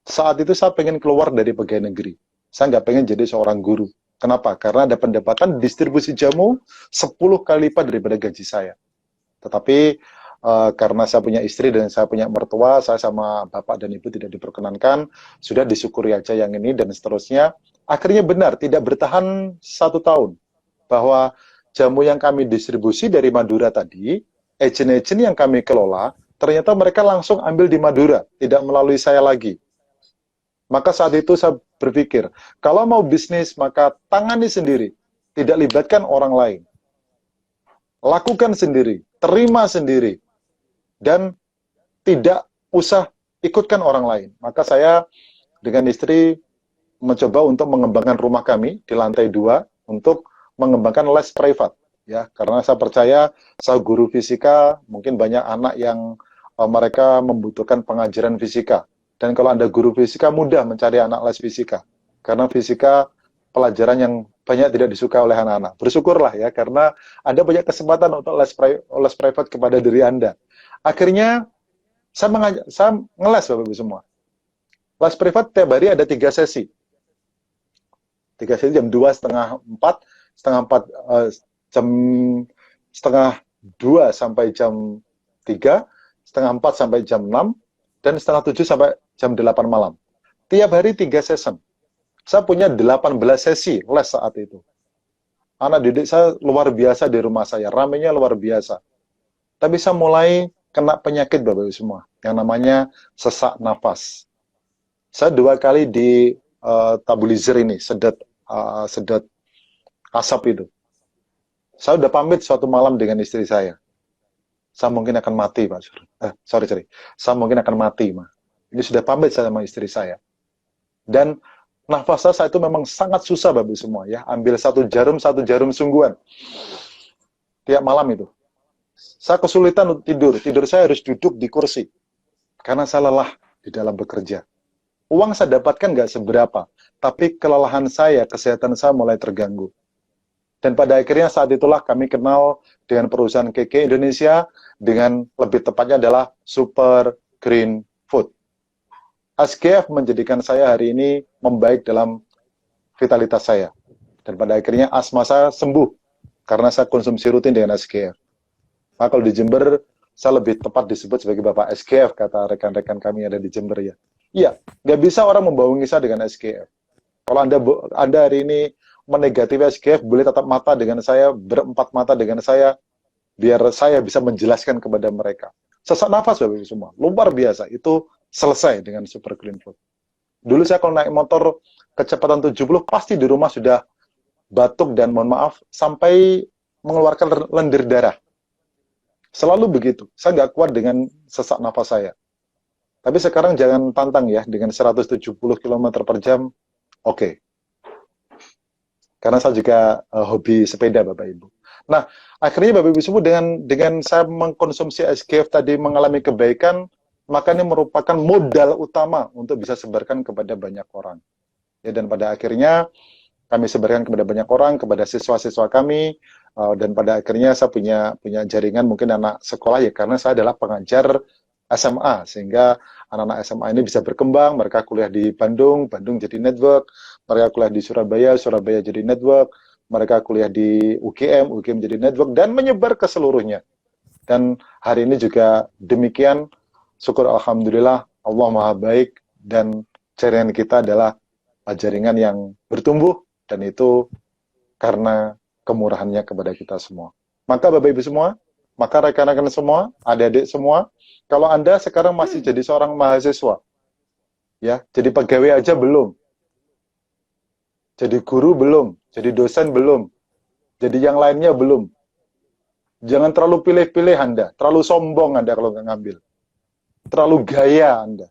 Saat itu saya pengen keluar dari pegawai negeri. Saya nggak pengen jadi seorang guru. Kenapa? Karena ada pendapatan distribusi jamu 10 kali lipat daripada gaji saya. Tetapi karena saya punya istri dan saya punya mertua, saya sama bapak dan ibu tidak diperkenankan, sudah disyukuri aja yang ini, dan seterusnya. Akhirnya benar, tidak bertahan 1 tahun, bahwa jamu yang kami distribusi dari Madura tadi, agen-agen yang kami kelola, ternyata mereka langsung ambil di Madura, tidak melalui saya lagi. Maka saat itu saya berpikir, kalau mau bisnis, maka tangani sendiri, tidak libatkan orang lain. Lakukan sendiri, terima sendiri, dan tidak usah ikutkan orang lain. Maka saya dengan istri mencoba untuk mengembangkan rumah kami di lantai 2 untuk mengembangkan les privat, ya, karena saya percaya saya guru fisika, mungkin banyak anak yang mereka membutuhkan pengajaran fisika, dan kalau Anda guru fisika mudah mencari anak les fisika, karena fisika pelajaran yang banyak tidak disuka oleh anak-anak. Bersyukurlah ya, karena Anda banyak kesempatan untuk les privat kepada diri Anda. Akhirnya saya ngeles, Bapak Ibu semua. Les privat tiap hari ada 3 sesi. 3 sesi jam 2, setengah 4, jam setengah 2 sampai jam 3, setengah 4 sampai jam 6, dan setengah 7 sampai jam 8 malam. Tiap hari 3 session. Saya punya 18 sesi les saat itu. Anak didik saya luar biasa di rumah saya, ramainya luar biasa. Tapi saya mulai kena penyakit, Bapak Ibu semua, yang namanya sesak nafas. Saya 2 kali di tabulizer ini, sedot asap itu. Saya udah pamit suatu malam dengan istri saya. Saya mungkin akan mati, Pak. Sorry. Saya mungkin akan mati, Ma. Ini sudah pamit saya sama istri saya. Dan nafas saya itu memang sangat susah, Bapak Ibu semua ya. Ambil satu jarum sungguhan. Tiap malam itu. Saya kesulitan untuk tidur. Tidur saya harus duduk di kursi. Karena saya lelah di dalam bekerja. Uang saya dapatkan nggak seberapa. Tapi kelelahan saya, kesehatan saya mulai terganggu. Dan pada akhirnya saat itulah kami kenal dengan perusahaan KK Indonesia, dengan lebih tepatnya adalah Super Green Food. SGF menjadikan saya hari ini membaik dalam vitalitas saya. Dan pada akhirnya asma saya sembuh karena saya konsumsi rutin dengan SGF. Nah, kalau di Jember, saya lebih tepat disebut sebagai Bapak SGF, kata rekan-rekan kami yang ada di Jember ya. Iya, nggak bisa orang membohongi saya dengan SGF. Kalau Anda hari ini menegatifi SGF, boleh tatap mata dengan saya, berempat mata dengan saya, biar saya bisa menjelaskan kepada mereka. Sesak nafas, Bapak Ibu semua, luar biasa. Itu selesai dengan Super Green Food. Dulu saya kalau naik motor kecepatan 70, pasti di rumah sudah batuk dan mohon maaf, sampai mengeluarkan lendir darah. Selalu begitu. Saya nggak kuat dengan sesak nafas saya. Tapi sekarang jangan tantang ya, dengan 170 km per jam, oke. Karena saya juga hobi sepeda, Bapak Ibu. Nah, akhirnya Bapak Ibu semua dengan saya mengkonsumsi SGF tadi mengalami kebaikan, maka ini merupakan modal utama untuk bisa sebarkan kepada banyak orang. Ya, dan pada akhirnya kami sebarkan kepada banyak orang, kepada siswa-siswa kami, dan pada akhirnya saya punya jaringan mungkin anak sekolah ya, karena saya adalah pengajar SMA, sehingga anak-anak SMA ini bisa berkembang, mereka kuliah di Bandung, Bandung jadi network, mereka kuliah di Surabaya, Surabaya jadi network, mereka kuliah di UGM, UGM jadi network, dan menyebar ke seluruhnya. Dan hari ini juga demikian, syukur Alhamdulillah, Allah Maha Baik, dan jaringan kita adalah jaringan yang bertumbuh, dan itu karena kemurahannya kepada kita semua. Maka Bapak Ibu semua, maka rekan-rekan semua, adik-adik semua, kalau Anda sekarang masih jadi seorang mahasiswa, ya, jadi pegawai aja belum, jadi guru belum, jadi dosen belum, jadi yang lainnya belum. Jangan terlalu pilih-pilih Anda, terlalu sombong Anda kalau nggak ngambil. Terlalu gaya Anda.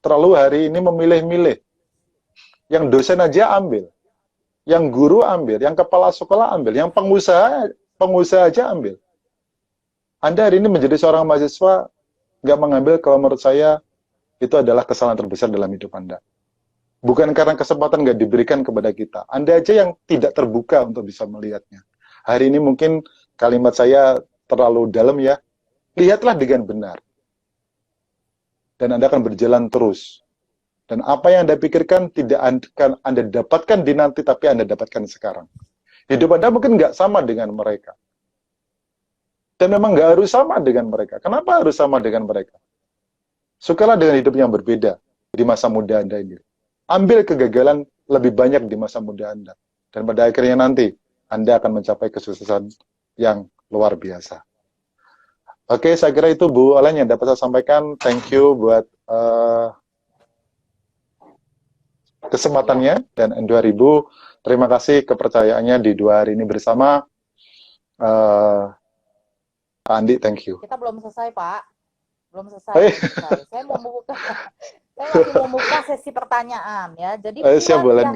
Terlalu hari ini memilih-milih. Yang dosen aja ambil, yang guru ambil, yang kepala sekolah ambil, yang pengusaha aja ambil. Anda hari ini menjadi seorang mahasiswa, nggak mengambil, kalau menurut saya, itu adalah kesalahan terbesar dalam hidup Anda. Bukan karena kesempatan nggak diberikan kepada kita. Anda aja yang tidak terbuka untuk bisa melihatnya. Hari ini mungkin kalimat saya terlalu dalam ya. Lihatlah dengan benar. Dan Anda akan berjalan terus. Dan apa yang Anda pikirkan tidak akan Anda dapatkan di nanti, tapi Anda dapatkan sekarang. Hidup Anda mungkin nggak sama dengan mereka. Dan memang nggak harus sama dengan mereka. Kenapa harus sama dengan mereka? Sukalah dengan hidup yang berbeda di masa muda Anda ini. Ambil kegagalan lebih banyak di masa muda Anda. Dan pada akhirnya nanti, Anda akan mencapai kesuksesan yang luar biasa. Oke, saya kira itu Bu Olen yang dapat saya sampaikan. Thank you buat kesempatannya. Dan N2000, terima kasih kepercayaannya di 2 hari ini bersama. Pak Andi, thank you. Kita belum selesai, Pak. Belum selesai. Saya mau membuka saya masih mau membuka sesi pertanyaan ya. Jadi siap, buat ya,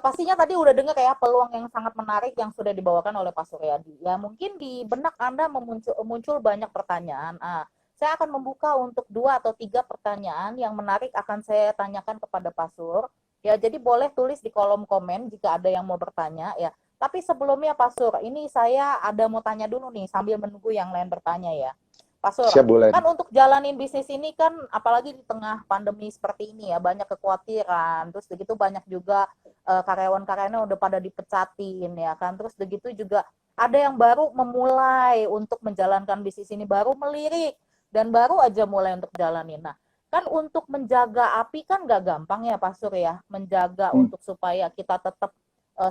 pastinya tadi udah dengar ya peluang yang sangat menarik yang sudah dibawakan oleh Pak Suryadi. Ya mungkin di benak Anda muncul banyak pertanyaan. Saya akan membuka untuk 2 atau 3 pertanyaan yang menarik akan saya tanyakan kepada Pak Sur. Ya, jadi boleh tulis di kolom komen jika ada yang mau bertanya ya. Tapi sebelumnya Pak Sur, ini saya ada mau tanya dulu nih sambil menunggu yang lain bertanya ya. Pak Sur, siap, boleh. kan untuk jalanin bisnis ini kan apalagi di tengah pandemi seperti ini ya, banyak kekhawatiran, terus begitu banyak juga karyawan-karyawannya udah pada dipecatin ya kan, terus begitu juga ada yang baru memulai untuk menjalankan bisnis ini, baru melirik dan baru aja mulai untuk jalanin. Nah, kan untuk menjaga api kan gak gampang ya Pak Sur ya, menjaga untuk supaya kita tetap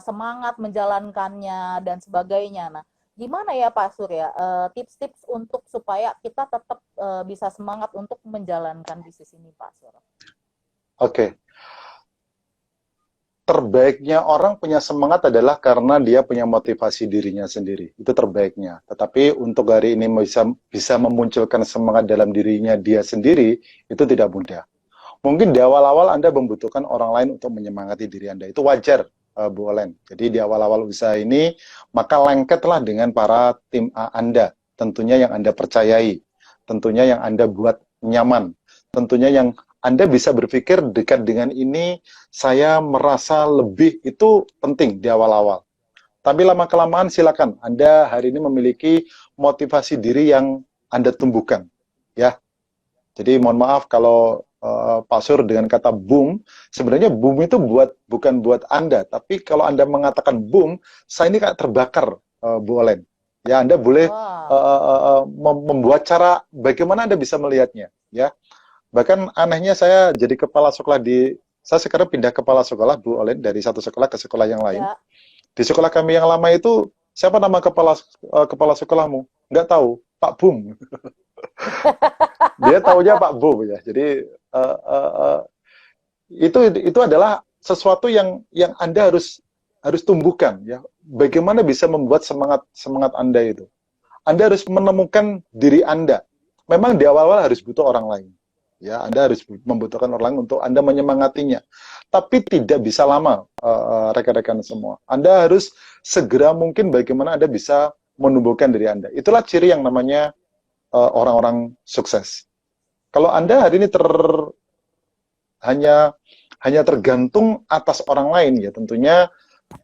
semangat menjalankannya dan sebagainya. Nah, gimana ya Pak Surya tips-tips untuk supaya kita tetap bisa semangat untuk menjalankan bisnis ini Pak Surya? Oke. Terbaiknya orang punya semangat adalah karena dia punya motivasi dirinya sendiri. Itu terbaiknya. Tetapi untuk hari ini bisa memunculkan semangat dalam dirinya dia sendiri, itu tidak mudah. Mungkin di awal-awal Anda membutuhkan orang lain untuk menyemangati diri Anda. Itu wajar, Bu Olen. Jadi di awal-awal usaha ini, maka lengketlah dengan para tim Anda. Tentunya yang Anda percayai. Tentunya yang Anda buat nyaman. Tentunya yang Anda bisa berpikir dekat dengan ini, saya merasa lebih, itu penting di awal-awal. Tapi lama-kelamaan silakan. Anda hari ini memiliki motivasi diri yang Anda tumbuhkan. Ya. Jadi mohon maaf kalau Pak Sur dengan kata boom, sebenarnya boom itu bukan buat Anda, tapi kalau Anda mengatakan boom, saya ini kayak terbakar, Bu Olen. Ya, Anda boleh membuat cara bagaimana Anda bisa melihatnya, ya. Bahkan anehnya saya jadi kepala sekolah saya sekarang pindah kepala sekolah, Bu Olen, dari satu sekolah ke sekolah yang lain. Ya. Di sekolah kami yang lama itu, siapa nama kepala sekolahmu? Nggak tahu, Pak Boom. Dia taunya Pak Boom ya. Jadi itu adalah sesuatu yang Anda harus tumbuhkan ya. Bagaimana bisa membuat semangat Anda itu. Anda harus menemukan diri Anda. Memang di awal-awal harus butuh orang lain. Ya, Anda harus membutuhkan orang lain untuk Anda menyemangatinya. Tapi tidak bisa lama, rekan-rekan semua. Anda harus segera mungkin bagaimana Anda bisa menumbuhkan diri Anda. Itulah ciri yang namanya orang-orang sukses. Kalau Anda hari ini hanya tergantung atas orang lain, ya tentunya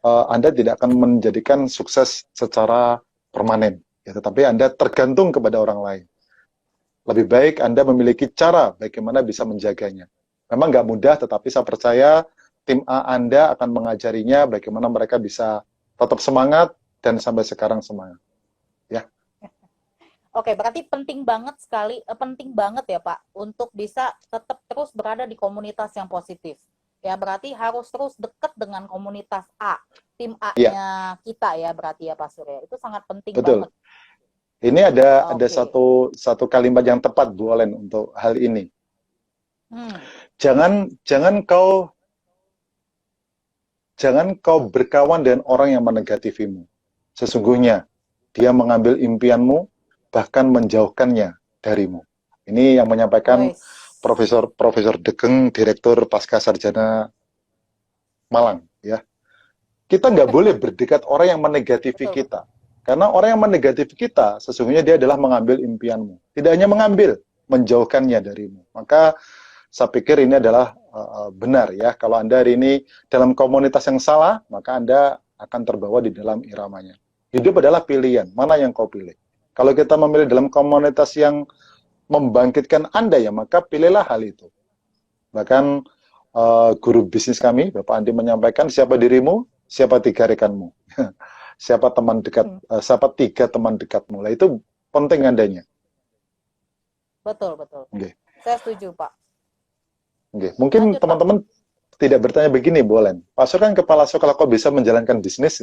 Anda tidak akan menjadikan sukses secara permanen. Ya, tetapi Anda tergantung kepada orang lain. Lebih baik Anda memiliki cara bagaimana bisa menjaganya. Memang nggak mudah, tetapi saya percaya tim A Anda akan mengajarinya bagaimana mereka bisa tetap semangat dan sampai sekarang semangat. Ya. Oke, berarti penting banget ya Pak, untuk bisa tetap terus berada di komunitas yang positif. Ya, berarti harus terus dekat dengan komunitas A, tim A-nya Ya, kita ya, berarti ya Pak Surya. Itu sangat penting betul. banget. Ini ada Oke. satu kalimat yang tepat Bu Olen untuk hal ini. Hmm. Jangan kau berkawan dengan orang yang menegatifimu. Sesungguhnya dia mengambil impianmu bahkan menjauhkannya darimu. Ini yang menyampaikan Wes. Profesor Degeng, Direktur Pasca Sarjana Malang. Ya, kita nggak boleh berdekat orang yang menegatifi Betul. kita. Karena orang yang menegatifi kita, sesungguhnya dia adalah mengambil impianmu. Tidak hanya mengambil, menjauhkannya darimu. Maka saya pikir ini adalah benar ya. Kalau Anda hari ini dalam komunitas yang salah, maka Anda akan terbawa di dalam iramanya. Hidup adalah pilihan. Mana yang kau pilih? Kalau kita memilih dalam komunitas yang membangkitkan Anda ya, maka pilihlah hal itu. Bahkan guru bisnis kami, Bapak Andi menyampaikan, siapa dirimu, siapa tiga rekanmu. Siapa teman dekat, siapa tiga teman dekatmu. Lah itu penting adanya. Betul. Okay. Saya setuju, Pak. Okay. Mungkin teman-teman tidak bertanya begini, Bu Olen. Pak Sur kan kepala sekolah, kok bisa menjalankan bisnis?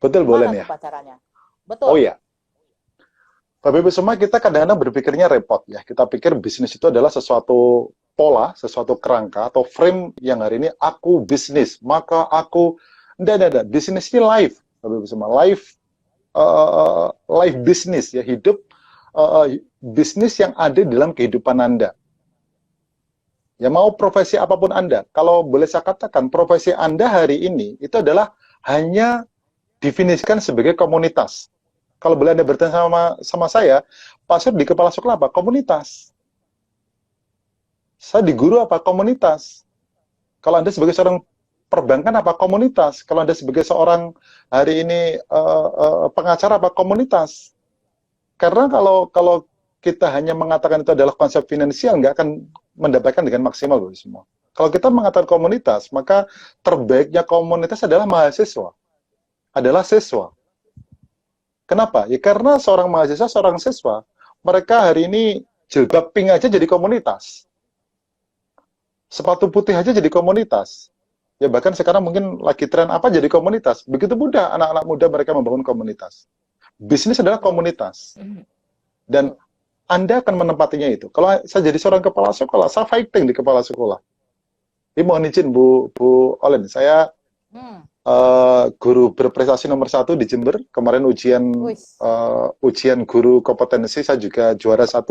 Betul, Bu Olen ya? Pak, caranya? Betul. Oh iya. Bapak Ibu semua, kita kadang-kadang berpikirnya repot ya. Kita pikir bisnis itu adalah sesuatu pola, sesuatu kerangka atau frame yang hari ini aku bisnis, maka aku Tidak. Bisnis ini live, Bapak Ibu semua. Live bisnis ya, hidup bisnis yang ada dalam kehidupan Anda. Ya, mau profesi apapun Anda. Kalau boleh saya katakan, profesi Anda hari ini itu adalah hanya definisikan sebagai komunitas. Kalau boleh Anda bertanya sama saya, Pak Sur di kepala sekolah apa? Komunitas. Saya di guru apa? Komunitas. Kalau Anda sebagai seorang perbankan apa? Komunitas. Kalau Anda sebagai seorang hari ini pengacara apa? Komunitas. Karena kalau kita hanya mengatakan itu adalah konsep finansial, nggak akan mendapatkan dengan maksimal loh semua. Kalau kita mengatakan komunitas, maka terbaiknya komunitas adalah mahasiswa, adalah siswa. Kenapa? Ya karena seorang mahasiswa, seorang siswa, mereka hari ini jilbab pink aja jadi komunitas. Sepatu putih aja jadi komunitas. Ya bahkan sekarang mungkin lagi tren apa jadi komunitas. Begitu mudah anak-anak muda mereka membangun komunitas. Bisnis adalah komunitas. Dan Anda akan menempatinya itu. Kalau saya jadi seorang kepala sekolah, saya fighting di kepala sekolah. Ini mohon izin Bu Olen, saya guru berprestasi nomor 1 di Jember. Kemarin ujian guru kompetensi saya juga juara 1.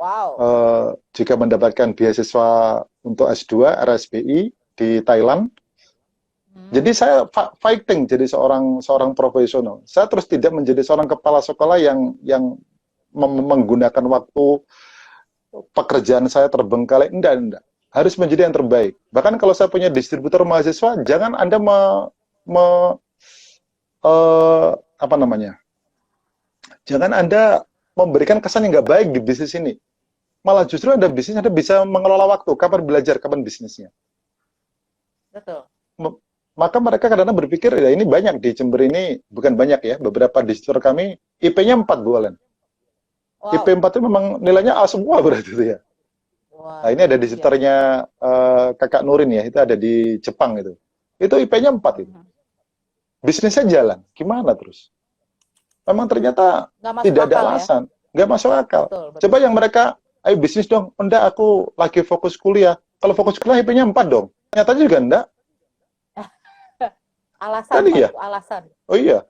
Wow. Juga mendapatkan beasiswa untuk S2 RSBI di Thailand. Jadi saya fighting jadi seorang profesional. Saya terus tidak menjadi seorang kepala sekolah yang menggunakan waktu pekerjaan saya terbengkalai. Enggak. Harus menjadi yang terbaik. Bahkan kalau saya punya distributor mahasiswa, jangan Anda jangan Anda memberikan kesan yang nggak baik di bisnis ini. Malah justru Anda bisnis, Anda bisa mengelola waktu. Kapan belajar, kapan bisnisnya. Betul. Maka mereka kadang-kadang berpikir, ya ini banyak di Jember ini, bukan banyak ya, beberapa distributor kami, IP-nya 4, Bu Olen. Wow. IP 4 itu memang nilainya A semua berarti itu ya. Wow. Nah ini ada distributornya Kakak Nurin ya, itu ada di Jepang itu. Itu IP-nya 4 itu. Bisnisnya jalan, gimana terus? Memang ternyata tidak ada alasan, nggak masuk akal. Betul. Coba yang mereka, ayo bisnis dong, enggak aku lagi fokus kuliah. Kalau fokus kuliah IP-nya 4 dong. Nyatanya juga enggak. Alasan, iya. Alasan. Oh iya,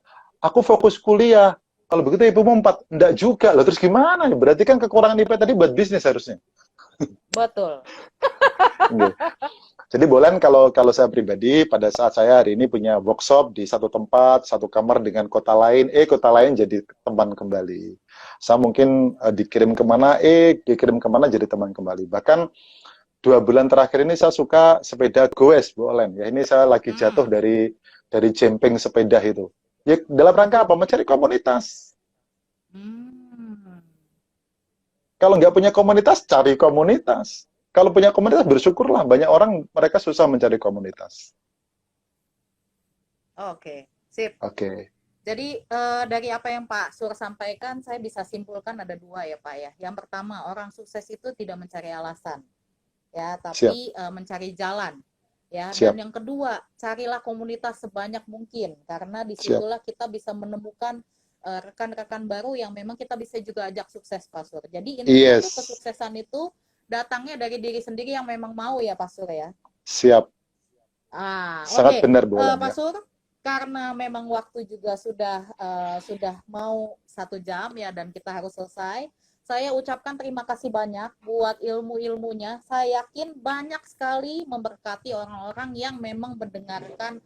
aku fokus kuliah. Kalau begitu IPmu 4. Enggak juga. Lah terus gimana? Berarti kan kekurangan IP tadi buat bisnis harusnya. Betul. Oke. Jadi Bolan, kalau saya pribadi pada saat saya hari ini punya workshop di satu tempat, satu kamar dengan kota lain, kota lain jadi teman kembali. Saya mungkin dikirim kemana, dikirim kemana jadi teman kembali. Bahkan 2 bulan terakhir ini saya suka sepeda goes, Bolan. Ya ini saya lagi jatuh dari jemping sepeda itu. Ya dalam rangka apa? Mencari komunitas. Hmm. Kalau nggak punya komunitas, cari komunitas. Kalau punya komunitas, bersyukurlah. Banyak orang, mereka susah mencari komunitas. Oke, sip. Oke. Jadi dari apa yang Pak Sur sampaikan, saya bisa simpulkan ada 2 ya Pak ya. Yang pertama, orang sukses itu tidak mencari alasan, ya, tapi mencari jalan, ya. Siap. Dan yang kedua, carilah komunitas sebanyak mungkin, karena Siap. disitulah kita bisa menemukan rekan-rekan baru yang memang kita bisa juga ajak sukses, Pak Sur. Jadi intinya tuh kesuksesan itu datangnya dari diri sendiri yang memang mau ya Pak Sur ya. Siap. Sangat Oke. benar Bolan Pak ya. Sur, karena memang waktu juga sudah mau 1 jam ya dan kita harus selesai. Saya ucapkan terima kasih banyak buat ilmu-ilmunya. Saya yakin banyak sekali memberkati orang-orang yang memang mendengarkan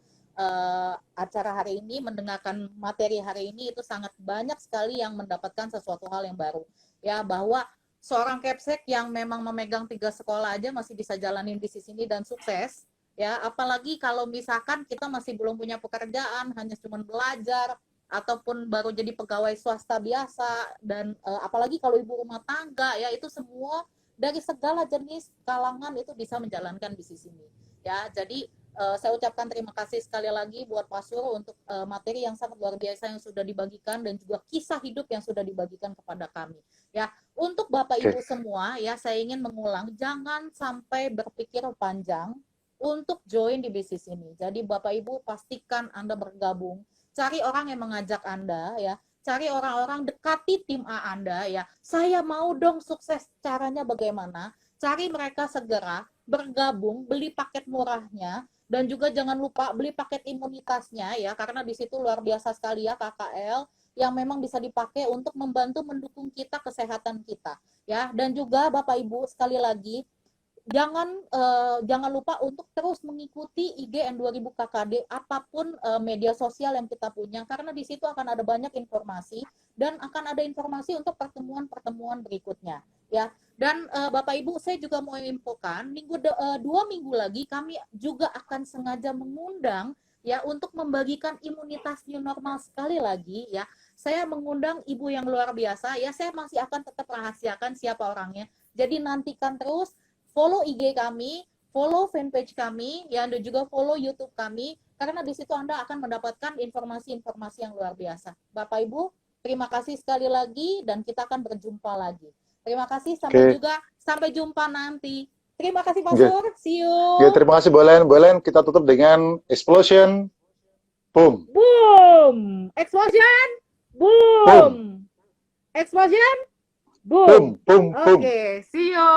acara hari ini, mendengarkan materi hari ini, itu sangat banyak sekali yang mendapatkan sesuatu hal yang baru. Ya, bahwa seorang Capsek yang memang memegang 3 sekolah aja masih bisa jalanin bisnis ini dan sukses. Ya, apalagi kalau misalkan kita masih belum punya pekerjaan, hanya cuma belajar ataupun baru jadi pegawai swasta biasa, dan apalagi kalau ibu rumah tangga ya, itu semua dari segala jenis kalangan itu bisa menjalankan bisnis ini. Ya, jadi saya ucapkan terima kasih sekali lagi buat Pak Sur untuk materi yang sangat luar biasa yang sudah dibagikan dan juga kisah hidup yang sudah dibagikan kepada kami. Ya, untuk Bapak Ibu semua ya, saya ingin mengulang, jangan sampai berpikir panjang untuk join di bisnis ini. Jadi Bapak Ibu pastikan Anda bergabung, cari orang yang mengajak Anda ya, cari orang-orang, dekati tim A Anda ya. Saya mau dong sukses, caranya bagaimana? Cari mereka segera, bergabung, beli paket murahnya, dan juga jangan lupa beli paket imunitasnya ya, karena di situ luar biasa sekali ya KKL yang memang bisa dipakai untuk membantu mendukung kita, kesehatan kita ya. Dan juga Bapak Ibu sekali lagi, jangan lupa untuk terus mengikuti IG N2000 KKD, apapun media sosial yang kita punya, karena di situ akan ada banyak informasi dan akan ada informasi untuk pertemuan-pertemuan berikutnya ya. Dan Bapak Ibu, saya juga mau infokan 2 minggu lagi kami juga akan sengaja mengundang ya untuk membagikan imunitas new normal sekali lagi ya. Saya mengundang ibu yang luar biasa ya, saya masih akan tetap rahasiakan siapa orangnya. Jadi nantikan terus, follow IG kami, follow fanpage kami, ya, dan juga follow YouTube kami, karena di situ Anda akan mendapatkan informasi-informasi yang luar biasa. Bapak Ibu, terima kasih sekali lagi dan kita akan berjumpa lagi. Terima kasih, sampai jumpa nanti. Terima kasih Pak Sur, see you. Terima kasih Bolan. Bolan, kita tutup dengan explosion. Boom. Boom. Explosion. Boom. Boom. Explosion. Boom. Boom. Boom. Boom. Oke, see you.